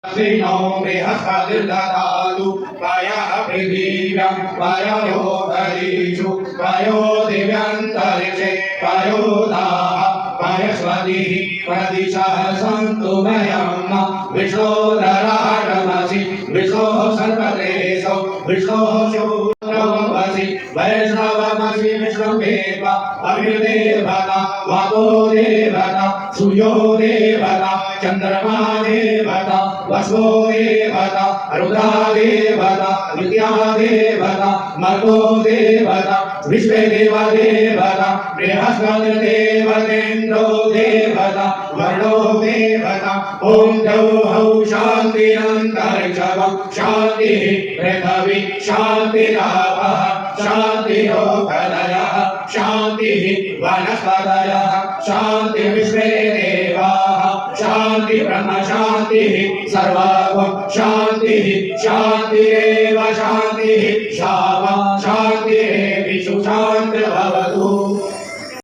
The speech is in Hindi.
श्रीनो बृहस्पतिर्दधातु वायः पृथिव्यां वाययो धरीषु वायो दिव्यन्तरिक्षे वायोदाः वायस्पतिः प्रदिशः सन्तु वयं विष्णोदराटमसि विष्णोः सर्वदेशो विष्णोः शूद्रमसि वैष्णवमसि विष्णुदेवा अग्निदेवता वातो देवता सूर्यो देवता चन्द्रमा देवता वसो देवता रुद्रा देवता विद्या देवता मर्गो देवता विश्वदेवा देवता बृहस्पतिर्देवतेन्द्रो देवता वरुणो देवता ॐ द्यौः शान्तिरन्तरिक्षं शान्तिः पृथिवी शान्तिरापः शान्तिरोगदयः शान्तिः वनस्पतयः शान्ति विश्वे देवाः शान्ति ब्रह्म शान्तिः सर्वं शान्तिः शान्तिरेव शान्तिः शाम